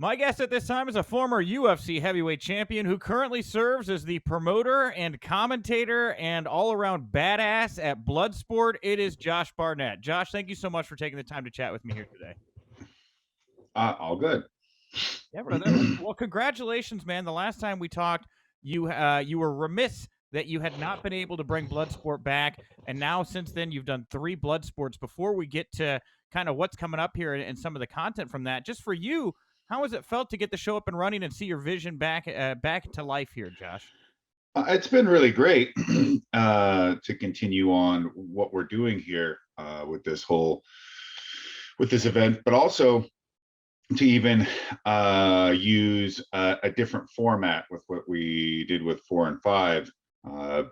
My guest at this time is a former UFC heavyweight champion who currently serves as the promoter and commentator and all-around badass at Bloodsport. It is Josh Barnett. Josh, thank you so much for taking the time to chat with me here today. All good. Yeah, brother. Well, congratulations, man. The last time we talked, you were remiss that you had not been able to bring Bloodsport back, and now since then you've done 3 Bloodsports. Before we get to kind of what's coming up here and some of the content from that, just for you, how has it felt to get the show up and running and see your vision back to life here, Josh? It's been really great to continue on what we're doing here with this event, but also to even use a different format with what we did with 4 and 5,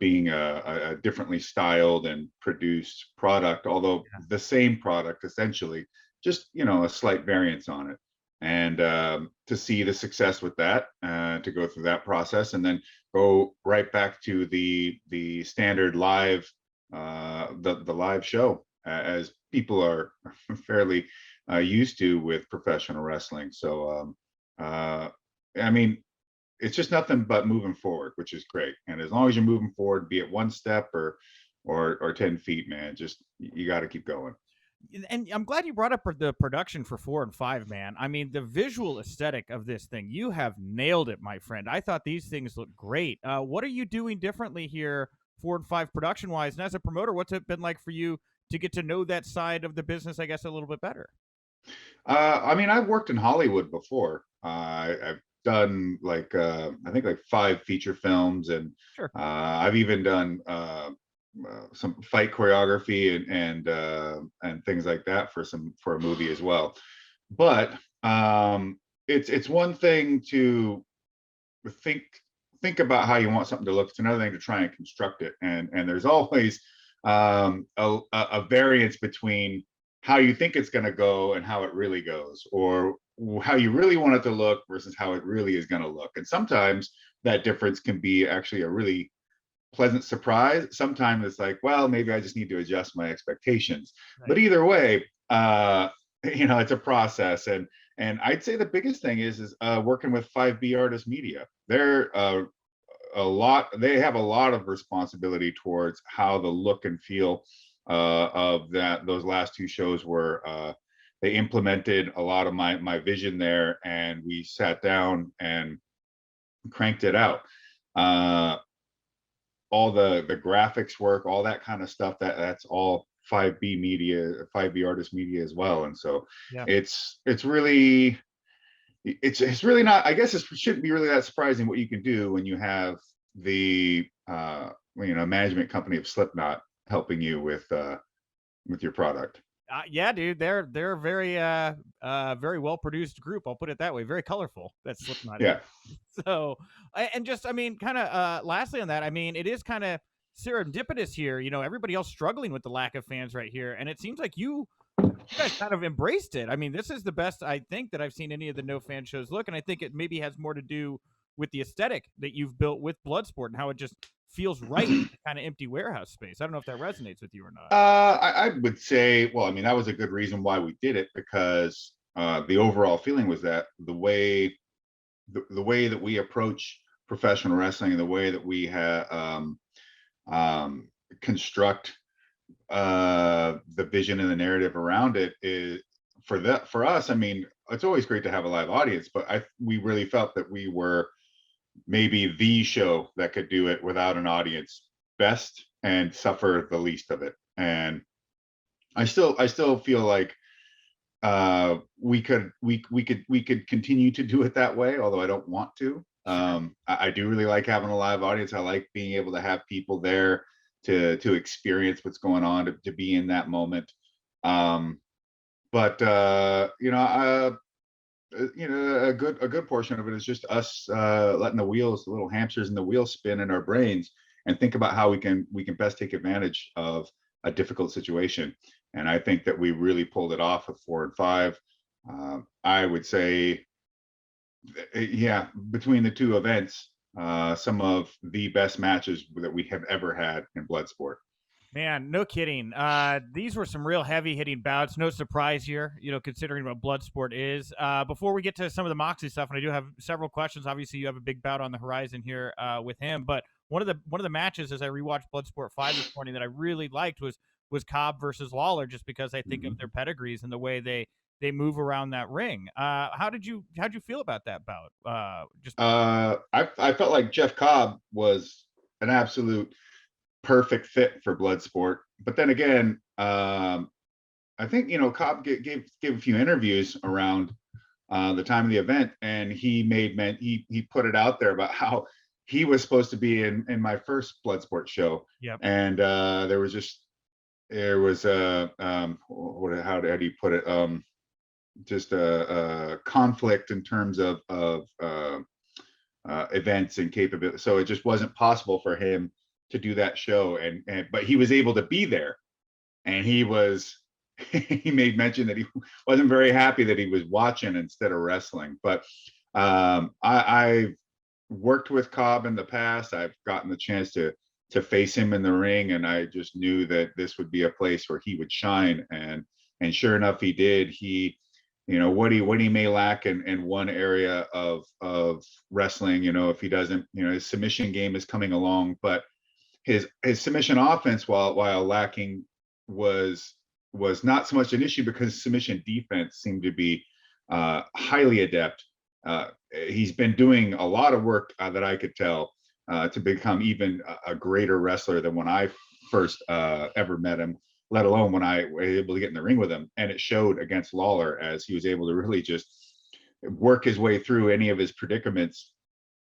being a differently styled and produced product, although the same product essentially, just a slight variance on it. And to see the success with that, to go through that process, and then go right back to the standard live, the live show, as people are fairly used to with professional wrestling. So I mean, it's just nothing but moving forward, which is great. And as long as you're moving forward, be it 1 step or 10 feet, man, just you got to keep going. And I'm glad you brought up the production for 4 and 5, man. I mean, the visual aesthetic of this thing, you have nailed it, my friend. I thought these things look great. What are you doing differently here, 4 and 5 production wise? And as a promoter, what's it been like for you to get to know that side of the business, I guess, a little bit better? I mean, I've worked in Hollywood before. I've done I think like 5 feature films, and Sure. I've even done some fight choreography and things like that for a movie as well. But it's one thing to think about how you want something to look. It's another thing to try and construct it, and there's always a variance between how you think it's going to go and how it really goes, or how you really want it to look versus how it really is going to look. And sometimes that difference can be actually a really pleasant surprise. Sometimes it's like, well, maybe I just need to adjust my expectations. Right. But either way, it's a process. And I'd say the biggest thing is working with 5B Artist Media. They're they have a lot of responsibility towards how the look and feel of those last 2 shows were. They implemented a lot of my vision there, and we sat down and cranked it out. All the graphics work, all that kind of stuff, that's all 5B media, 5B Artist Media as well. And so Yeah. it's really not, I guess it shouldn't be really that surprising what you can do when you have the management company of Slipknot helping you with your product. Yeah, dude, they're very very well produced group. I'll put it that way. Very colorful. That's Slipknot. Yeah. So, and just, I mean, kind of lastly on that, I mean, it is kind of serendipitous here. Everybody else struggling with the lack of fans right here, and it seems like you guys kind of embraced it. I mean, this is the best I think that I've seen any of the no fan shows look, and I think it maybe has more to do with the aesthetic that you've built with Bloodsport and how it just feels right in kind of empty warehouse space. I don't know if that resonates with you or not. I would say, well, I mean, that was a good reason why we did it, because the overall feeling was that the way that we approach professional wrestling, and the way that we construct the vision and the narrative around it, is for us. I mean, it's always great to have a live audience, but we really felt that we were maybe the show that could do it without an audience best and suffer the least of it. And I still feel like we could continue to do it that way, although I don't want to. I do really like having a live audience. I like being able to have people there to experience what's going on, to be in that moment. But a good portion of it is just us letting the little hamsters in the wheel spin in our brains, and think about how we can best take advantage of a difficult situation. And I think that we really pulled it off with 4 and 5. I would say, yeah, between the 2 events, some of the best matches that we have ever had in Bloodsport. Man, no kidding. These were some real heavy-hitting bouts. No surprise here, considering what Bloodsport is. Before we get to some of the Moxley stuff, and I do have several questions. Obviously, you have a big bout on the horizon here with him. But one of the matches, as I rewatched Bloodsport 5 this morning, that I really liked was Cobb versus Lawler, just because I think of their pedigrees and the way they move around that ring. How'd you feel about that bout? I felt like Jeff Cobb was an absolute perfect fit for Bloodsport. But then again, I think Cobb gave a few interviews around the time of the event, and he put it out there about how he was supposed to be in my first Bloodsport show. Yep. And there was a how do you put it, just a conflict in terms of events and capability. So it just wasn't possible for him to do that show, but he was able to be there, and he made mention that he wasn't very happy that he was watching instead of wrestling. But I've worked with Cobb in the past. I've gotten the chance to face him in the ring, and I just knew that this would be a place where he would shine, and sure enough, he did. He what he may lack in one area of wrestling, if he doesn't, his submission game is coming along, but his submission offense, while lacking, was not so much an issue because submission defense seemed to be highly adept. He's been doing a lot of work that I could tell to become even a greater wrestler than when I first ever met him, let alone when I was able to get in the ring with him. And it showed against Lawler, as he was able to really just work his way through any of his predicaments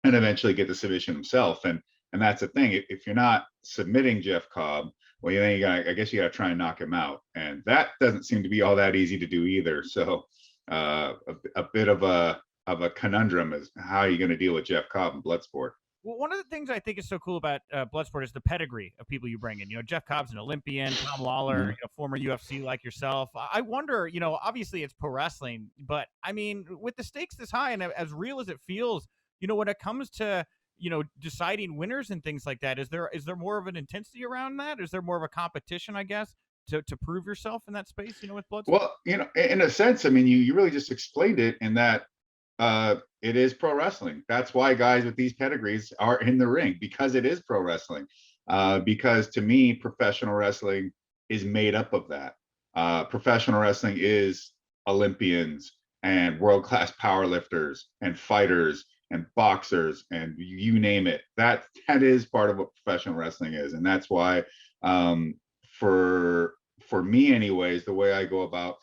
and eventually get the submission himself. And that's the thing. If you're not submitting Jeff Cobb, well, then I guess you got to try and knock him out. And that doesn't seem to be all that easy to do either. So a bit of a conundrum is how are you going to deal with Jeff Cobb in Bloodsport? Well, one of the things I think is so cool about Bloodsport is the pedigree of people you bring in. Jeff Cobb's an Olympian, Tom Lawler, former UFC like yourself. I wonder, obviously it's pro wrestling, but I mean, with the stakes this high and as real as it feels, when it comes to deciding winners and things like that, is there more of an intensity around that? Is there more of a competition, I guess, to prove yourself in that space? With Bloodsport. Well, in a sense, I mean, you really just explained it in that. It is pro wrestling. That's why guys with these pedigrees are in the ring, because it is pro wrestling. Because to me, professional wrestling is made up of that. Professional wrestling is Olympians and world-class powerlifters and fighters and boxers and you name it. That is part of what professional wrestling is, and that's why, for me, anyways, the way I go about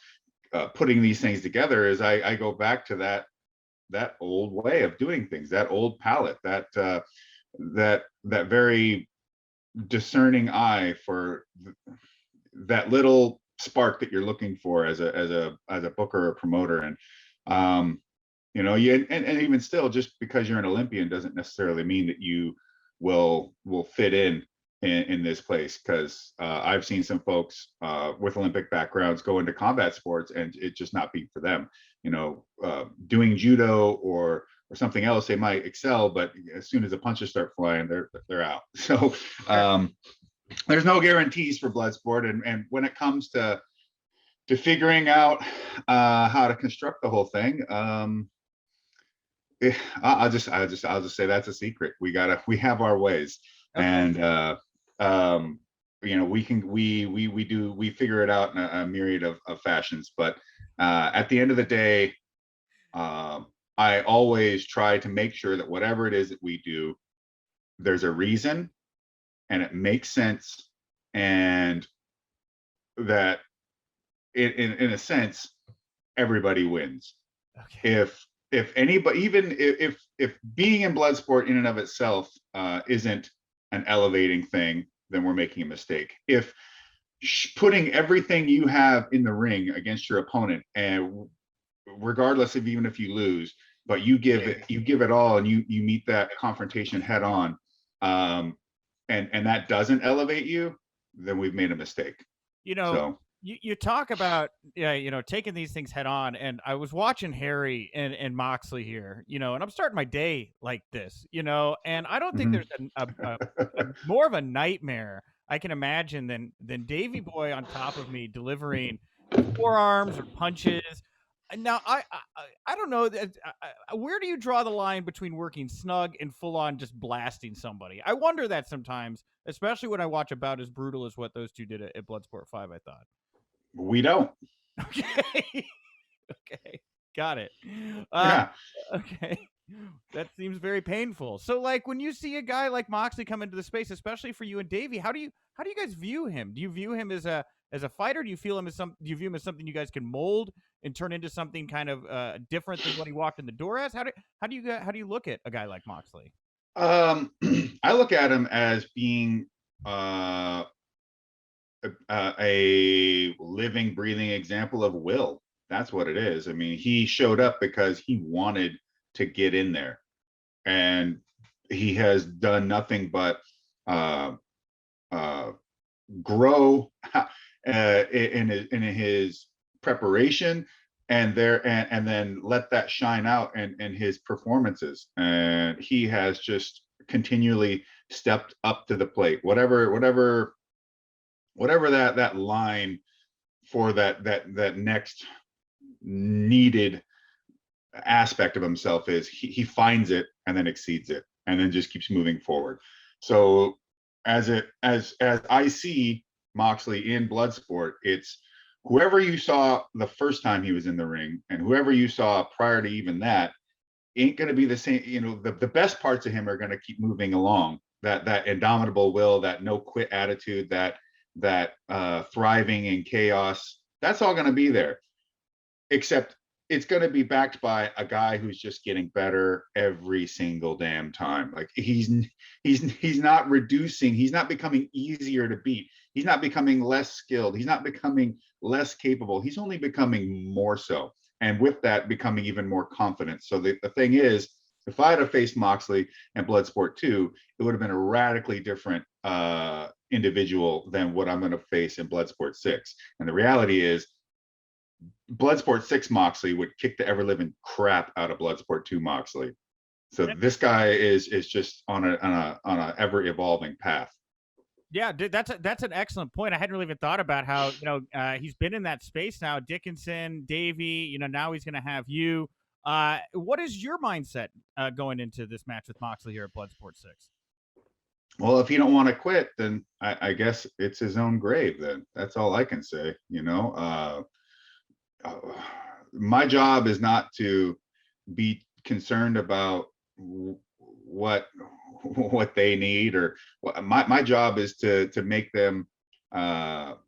putting these things together is I go back to that old way of doing things, that old palette, that very discerning eye for that little spark that you're looking for as a booker or promoter. And and even still, just because you're an Olympian doesn't necessarily mean that you will fit in this place, because I've seen some folks with Olympic backgrounds go into combat sports and it just not be for them. Doing judo or something else, they might excel, but as soon as the punches start flying, they're out. So there's no guarantees for Bloodsport, and when it comes to figuring out how to construct the whole thing, I'll just say that's a secret. We have our ways. Okay. And we figure it out in a myriad of fashions, but at the end of the day, I always try to make sure that whatever it is that we do, there's a reason and it makes sense, and that in a sense, everybody wins. Okay. If anybody, even if being in Bloodsport in and of itself isn't an elevating thing, then we're making a mistake. If putting everything you have in the ring against your opponent, and regardless of even if you lose, but you give it all, and you meet that confrontation head on, and that doesn't elevate you, then we've made a mistake. You talk about taking these things head on, and I was watching Harry and Moxley here, and I'm starting my day like this, and I don't think there's a more of a nightmare I can imagine than Davy Boy on top of me delivering forearms or punches. Now I don't know where do you draw the line between working snug and full on just blasting somebody? I wonder that sometimes, especially when I watch about as brutal as what those two did at Bloodsport 5. I thought. We don't. Okay. Okay. Got it. Uh, Yeah. okay. That seems very painful. So, like, when you see a guy like Moxley come into the space, especially for you and Davey, how do you guys view him? Do you view him as a fighter? Do you feel him as do you view him as something you guys can mold and turn into something kind of different than what he walked in the door as? How do you look at a guy like Moxley? I look at him as being uh, a living, breathing example of will. That's what it is. I mean, he showed up because he wanted to get in there, and he has done nothing but uh, uh, grow in his preparation, and then let that shine out in his performances. And he has just continually stepped up to the plate. Whatever that line for that next needed aspect of himself is, he finds it and then exceeds it and then just keeps moving forward. So as I see Moxley in Bloodsport, it's whoever you saw the first time he was in the ring and whoever you saw prior to even that ain't going to be the same. You know, the best parts of him are going to keep moving along. That indomitable will, that no quit attitude, that thriving in chaos, that's all going to be there. Except it's going to be backed by a guy who's just getting better every single damn time. Like he's not reducing, he's not becoming easier to beat, he's not becoming less skilled, he's not becoming less capable, he's only becoming more so, and with that becoming even more confident. So the thing is, if I had to face Moxley and Bloodsport 2, it would have been a radically different individual than what I'm going to face in Bloodsport 6. And the reality is, Bloodsport 6 Moxley would kick the ever living crap out of Bloodsport 2 Moxley. So this guy is just on a ever evolving path. Yeah, that's an excellent point. I hadn't really even thought about how he's been in that space now. Dickinson, Davey, now he's going to have you. What is your mindset going into this match with Moxley here at Bloodsport 6? Well, if you don't want to quit, then I guess it's his own grave. Then that's all I can say. My job is not to be concerned about what they need, or my job is to make them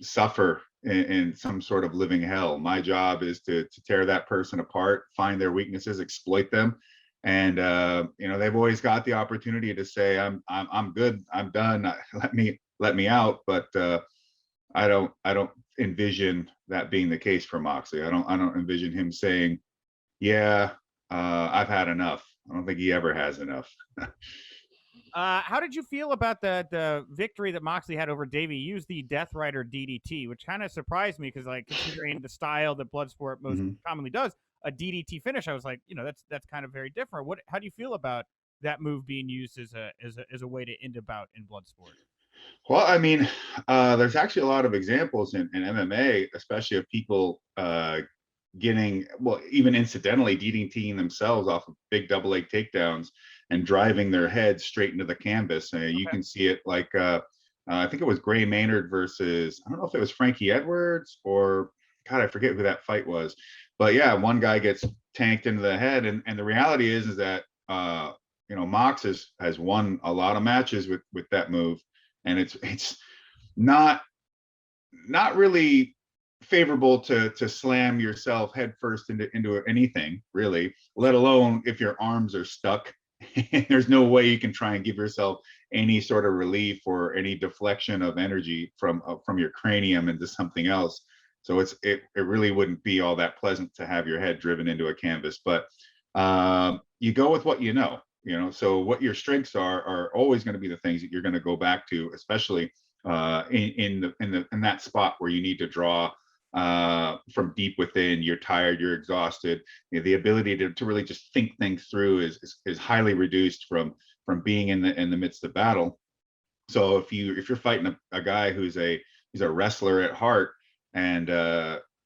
suffer in some sort of living hell. My job is to tear that person apart, find their weaknesses, exploit them. And they've always got the opportunity to say, I'm good, I'm done, let me out. But I don't envision that being the case for Moxley. I don't envision him saying, yeah, I've had enough. I don't think he ever has enough. How did you feel about the victory that Moxley had over Davey? He used the Death Rider DDT, which kind of surprised me because, like, considering the style that Bloodsport most commonly does, a DDT finish, I was like, that's kind of very different. How do you feel about that move being used as a way to end a bout in Bloodsport? Well, I mean, there's actually a lot of examples in MMA, especially of people getting, well, even incidentally DDTing themselves off of big double leg takedowns and driving their head straight into the canvas. You can see it like, I think it was Gray Maynard versus, I don't know if it was Frankie Edwards or, God, I forget who that fight was. But yeah, one guy gets tanked into the head. And the reality is that, Mox has won a lot of matches with that move. And it's not really favorable to slam yourself headfirst into anything, really, let alone if your arms are stuck. There's no way you can try and give yourself any sort of relief or any deflection of energy from your cranium into something else. So it really wouldn't be all that pleasant to have your head driven into a canvas. But you go with what you know. So what your strengths are always going to be the things that you're going to go back to, especially in that spot where you need to draw from deep within. You're tired, you're exhausted. The ability to really just think things through is highly reduced from being in the midst of battle. So if you're fighting a guy he's a wrestler at heart, and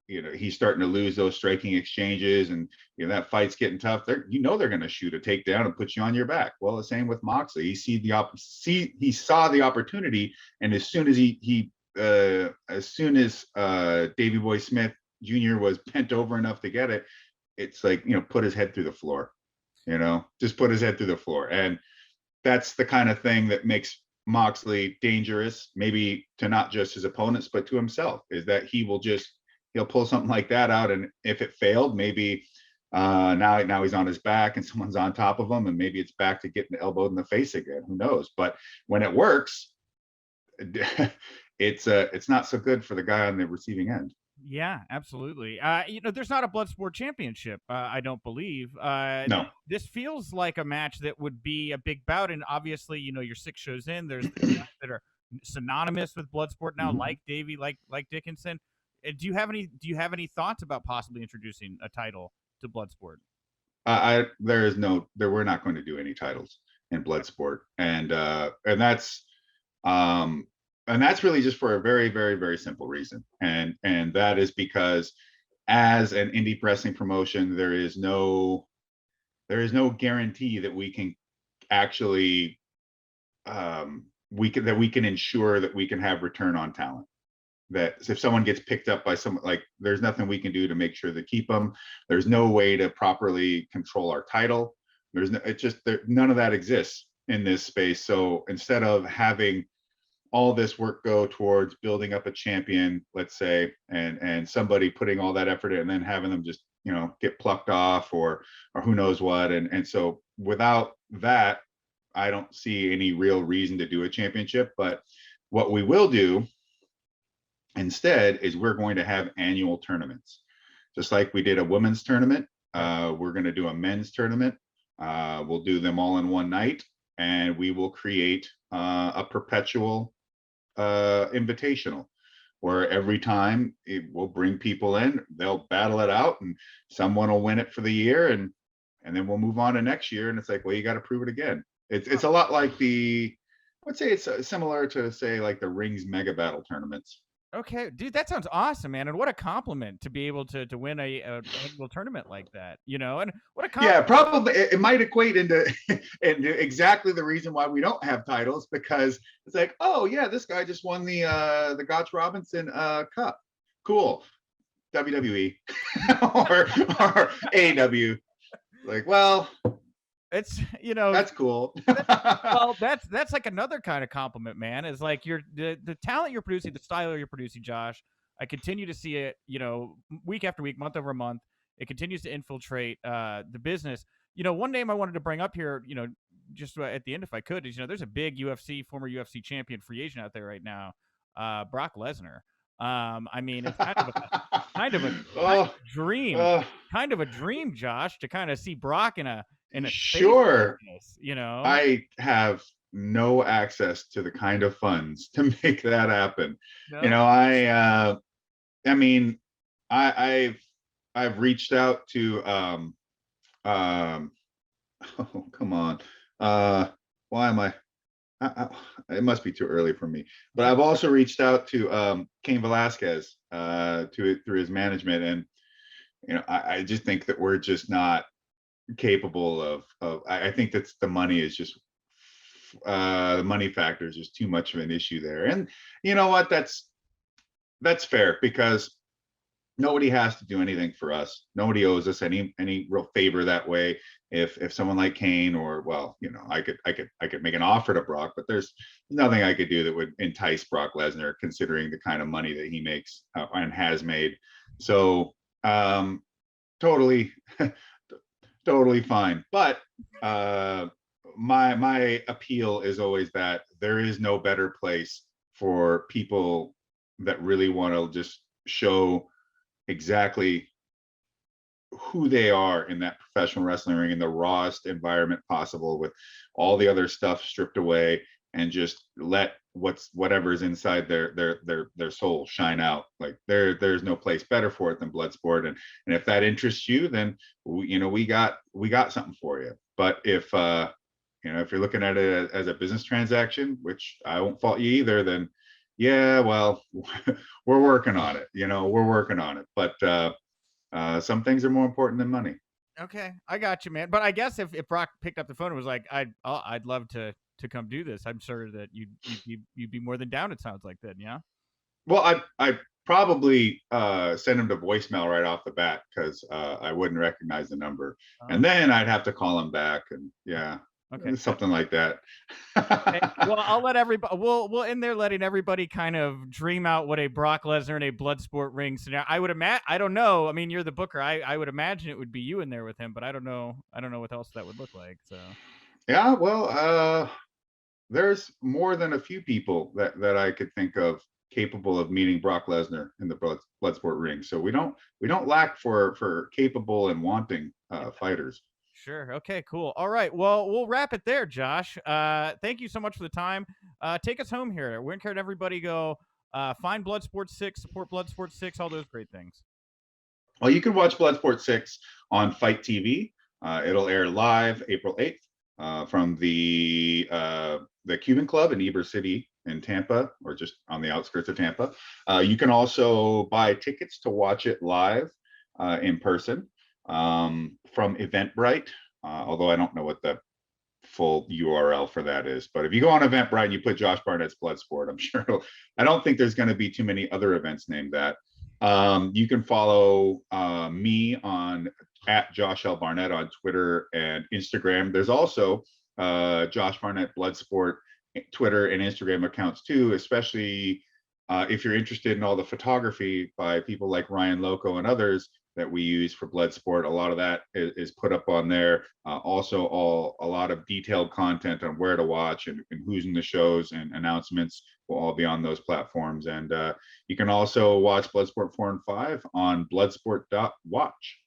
he's starting to lose those striking exchanges, and that fight's getting tough, they're going to shoot a takedown and put you on your back. Well, the same with Moxley. He saw the opportunity, and as soon as Davey Boy Smith Jr. was bent over enough to get it, it's like, put his head through the floor. Just put his head through the floor. And that's the kind of thing that makes Moxley dangerous, maybe to not just his opponents, but to himself, is that he'll pull something like that out. And if it failed, maybe now he's on his back and someone's on top of him, and maybe it's back to getting elbowed in the face again. Who knows? But when it works, it's not so good for the guy on the receiving end. Yeah, absolutely. There's not a Bloodsport championship, I don't believe. No. This feels like a match that would be a big bout, and obviously, you're 6 shows in. There's guys that are synonymous with Bloodsport now, like Davey, like Dickinson. Do you have any thoughts about possibly introducing a title to Bloodsport? We're not going to do any titles in Bloodsport, and that's really just for a very, very, very simple reason, and that is because, as an indie wrestling promotion, there is no guarantee that we can actually we can ensure that we can have return on talent. That if someone gets picked up by someone, like, there's nothing we can do to make sure to keep them. There's no way to properly control our title. None of that exists in this space. So instead of having all this work go towards building up a champion, let's say, and somebody putting all that effort in and then having them just, get plucked off or who knows what. And so without that, I don't see any real reason to do a championship. But what we will do instead is we're going to have annual tournaments, just like we did a women's tournament. We're going to do a men's tournament. We'll do them all in one night, and we will create a perpetual invitational, where every time we'll bring people in, they'll battle it out, and someone will win it for the year, and then we'll move on to next year. And it's like, well, you got to prove it again. It's a lot like I would say it's similar to, say, like the Rings Mega Battle tournaments. Okay, dude, that sounds awesome, man. And what a compliment to be able to win a annual tournament like that, and what a compliment. Yeah, probably it might equate into exactly the reason why we don't have titles, because it's like, oh yeah, this guy just won the Gotch Robinson Cup. Cool. WWE or AEW. Like, well, it's that's cool. Well, that's like another kind of compliment, man. Is like the talent you're producing, the style you're producing, Josh. I continue to see it, week after week, month over month. It continues to infiltrate the business. One name I wanted to bring up here, just at the end, if I could, is there's a big former UFC champion free agent out there right now, Brock Lesnar. I mean, it's kind of a dream, kind of a dream, Josh, to kind of see Brock in a sure. Business, I have no access to the kind of funds to make that happen. No? I mean, I've reached out to oh, come on. Why am I it must be too early for me. But I've also reached out to Cain Velasquez through his management, and I just think that we're just not capable of I think that's the money is just the money factor is just too much of an issue there. And you know what, that's fair, because nobody has to do anything for us. Nobody owes us any real favor that way. If someone like Cain, or, well, I could make an offer to Brock, but there's nothing I could do that would entice Brock Lesnar, considering the kind of money that he makes and has made. So totally totally fine. But my appeal is always that there is no better place for people that really want to just show exactly who they are in that professional wrestling ring, in the rawest environment possible, with all the other stuff stripped away, and just let whatever's inside their soul shine out. Like there's no place better for it than Bloodsport. And if that interests you, then we got something for you. But if if you're looking at it as a business transaction, which I won't fault you either, then yeah, well, we're working on it. We're working on it. But some things are more important than money. Okay, I got you, man. But I guess if Brock picked up the phone and was like, I'd love to come do this, I'm sure that you'd be more than down. It sounds like that, yeah. Well, I probably send him to voicemail right off the bat because I wouldn't recognize the number, and then I'd have to call him back, and yeah, okay, something like that. okay. Well, I'll let everybody. We'll in there letting everybody kind of dream out what a Brock Lesnar and a Bloodsport ring scenario. I would imagine. I don't know. I mean, you're the booker. I would imagine it would be you in there with him, but I don't know. I don't know what else that would look like. So Yeah, well, there's more than a few people that I could think of capable of meeting Brock Lesnar in the Bloodsport ring. So we don't lack for capable and wanting fighters. sure. Okay. Cool. All right. Well, we'll wrap it there, Josh. Thank you so much for the time. Take us home here. Where can everybody go? Find Bloodsport 6, support Bloodsport 6, all those great things. Well, you can watch Bloodsport 6 on Fight TV. It'll air live April 8th from the Cuban Club in Ybor City in Tampa, or just on the outskirts of Tampa. You can also buy tickets to watch it live in person from Eventbrite, although I don't know what the full URL for that is. But if you go on Eventbrite and you put Josh Barnett's Bloodsport, I'm sure I don't think there's going to be too many other events named that. You can follow me on @Josh L. Barnett on Twitter and Instagram. There's also Josh Barnett Bloodsport Twitter and Instagram accounts too, especially if you're interested in all the photography by people like Ryan Loco and others that we use for Bloodsport. A lot of that is put up on there. Also, a lot of detailed content on where to watch and who's in the shows, and announcements will all be on those platforms. And you can also watch Bloodsport 4 and 5 on bloodsport.watch.